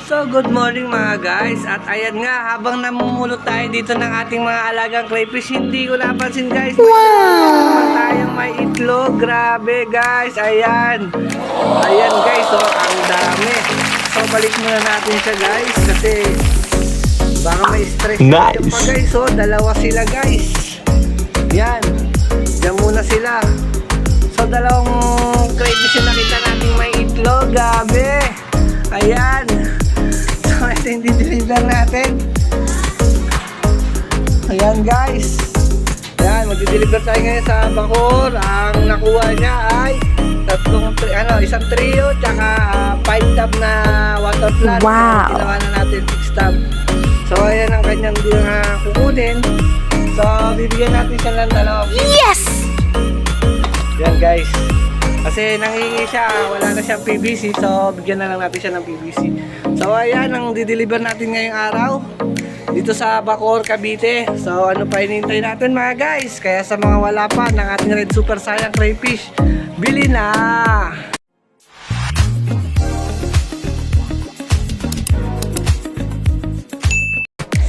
So, good morning mga guys. At ayan nga, habang namumulot tayo dito ng ating mga alagang crayfish, hindi ko napansin guys. Wow! Naman tayong may itlog. Grabe guys. Ayan. Ayan guys, oh, ang dami. So, balik muna natin siya guys. Kasi, baka may stress. Nice. Pa guys, oh, dalawa sila guys. Yan. Diyan muna sila. So, dalawang crayfish yung nakita natin may itlog. Grabe. Ayan. So, ito yung dideliver natin. Ayan guys. Ayan, magdideliver tayo ngayon sa Bacoor. Ang nakuha niya ay isang trio tsaka 5 tab na water plant. Wow. So, ginawa na natin 6 tab. So, ayan ang kanyang kukunin. So, bibigyan natin siya ng dalawang. Yes! Ayan guys. Kasi nanghingi siya, wala na siyang PVC, so bigyan na lang natin siya ng PVC. So ayan, ang dideliver natin ngayong araw dito sa Bacoor, Cavite. So ano pa hinihintay natin mga guys? Kaya sa mga wala pa ng ating Red Super Sayang Crayfish, bili na!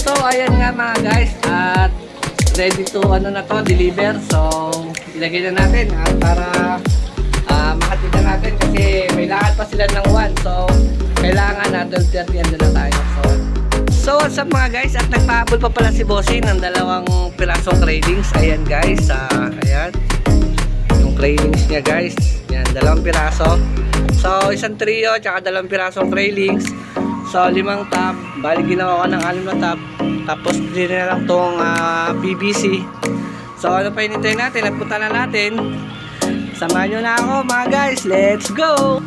So ayan nga mga guys, at ready to deliver. So ilagay na natin para makatita natin kasi may lakad pa sila ng 1. So kailangan na 12:30 andun na tayo. So what's up mga guys, at nagpahabol pa pala si Bossing ng 2 pirasong craylings. Ayan guys, ayan yung craylings niya guys. Yan, 2 piraso. So isang trio tsaka 2 pirasong craylings. So 5 tab, bali ginawa ko ng 6 na tab. Tapos din na lang tong PVC. So ano pa hinintay natin? Nagpunta na natin. Samahan nyo na ako mga guys. Let's go!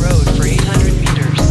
Road for 800 meters.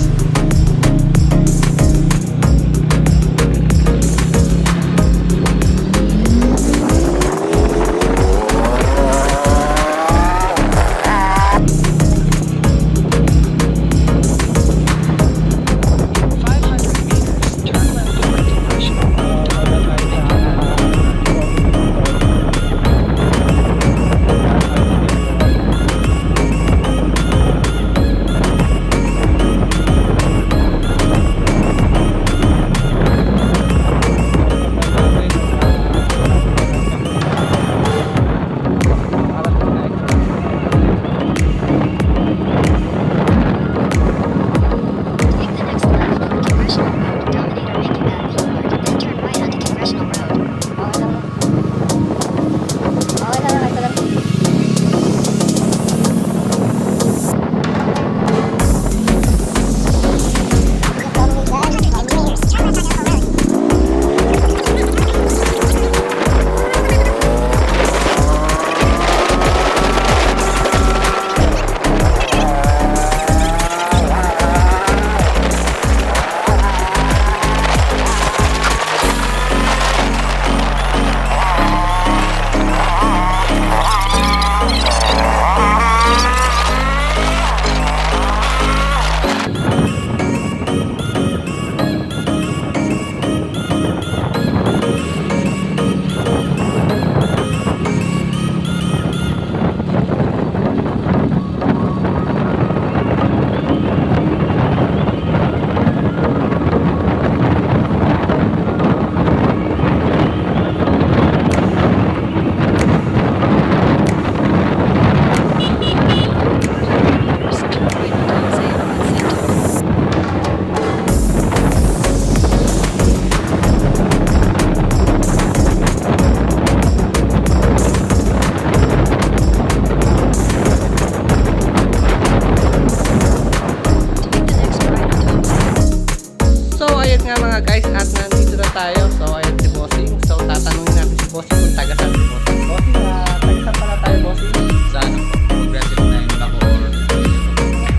Nga mga guys, at nandito na tayo. So ayan si Bossing. So tatanungin natin si Bossing kung taga saan si Bossing. Bossing, taga saan pala tayo Bossing? Saan? Progressive na yung Bacoor.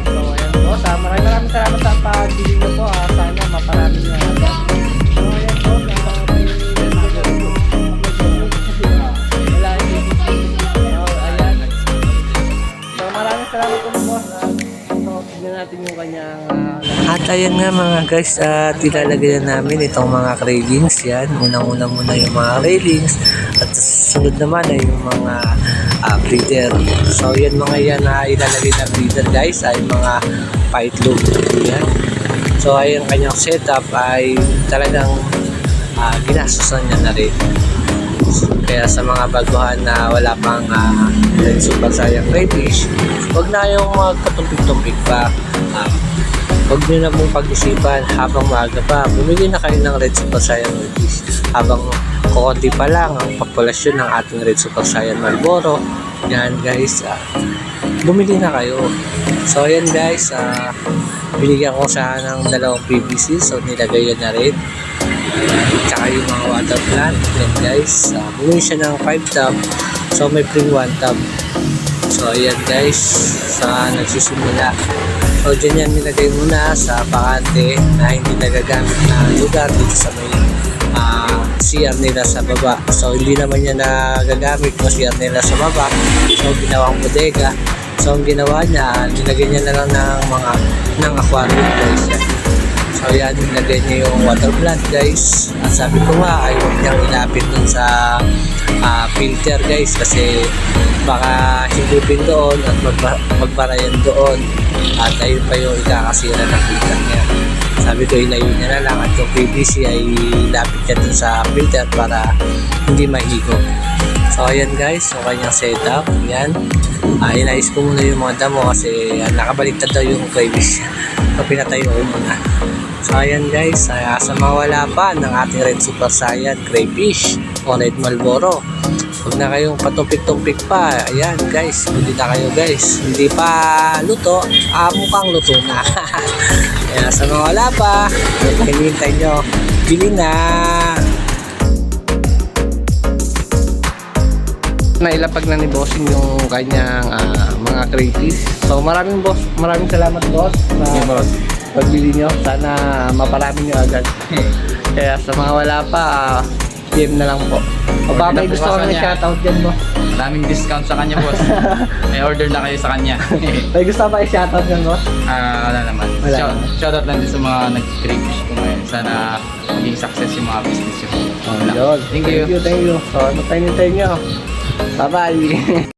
So ayan po, maraming salamat sa pag-diling na po. Sana maparami nyo. So ayan po, so maraming salamat po boss. So tignan natin yung kanyang at ayan nga mga guys, at ilalagay na namin itong mga railings yan. Unang-una muna yung mga railings at sunod naman ay yung mga breeder. So yan mga yan na ilalagay na breeder guys ay mga fight loop yan. So ay ang kanyang setup ay talagang ginastosan niya na rin. Kaya sa mga baguhan na wala pang Red Super Saiyan crayfish, huwag na yung magkatumpik-tumpik pa. Huwag nyo na pong pag-isipan habang maaga pa. Bumili na kayo ng Red Super Saiyan crayfish. Habang kukunti pa lang ang populasyon ng ating Red Super Saiyan Marlboro. Yan guys, bumili na kayo. So ayan guys, binigyan ko siya ng 2 PVC. So nilagay yan na rin. Tsaka yung mga water plant. Yan guys, bumili siya ng 5 tub. So may free 1 tub. So ayan guys, sa nagsisimula. So dyan yan nilagay muna sa bakante na hindi nagagamit na lugar dito sa may CR nila sa baba. So hindi naman niya nagagamit yung CR nila sa baba. So ginawang bodega. So ang ginawa niya, nilagay niya na lang ng aquarium guys. So yan, nilagay niya yung water plant guys. At sabi ko nga ay huwag niyang ilapit dun sa filter guys kasi baka higupin doon at magbarayan doon at ayun pa yung ikakasira ng filter niya. Sabi ko ilayo niya na lang at yung PVC ay lapit niya dun sa filter para hindi mahigop. So ayan guys, yung kanyang setup yan. Inayos ko muna yung mga damo kasi nakabaliktad daw yung crayfish. So pinatayo ko muna. So ayan guys, sa mawala pa ng ating Red Super Saiyan crayfish o Red Marlboro, huwag na kayong patumpik-tumpik pa. Ayan guys, hindi na kayo guys. Hindi pa luto, mukhang luto na. Kaya sa mawala pa, hinihintay nyo, bili na. Nailapag na ni Bossing yung kanyang mga crayfish. So maraming salamat boss sa pagbili nyo. Sana maparami nyo agad. Kaya sa mga wala pa, PM na lang po. O baka may gusto kami shoutout dyan mo. Maraming discount sa kanya, boss. May order na kayo sa kanya. May gusto pa i-shoutout dyan boss? Wala naman. Wala. Shoutout lang din sa mga nag-crayfish ko ngayon. Sana maging success yung mga business yun. Yun. Thank you. Thank you. So ano tayo nyo? Bye-bye.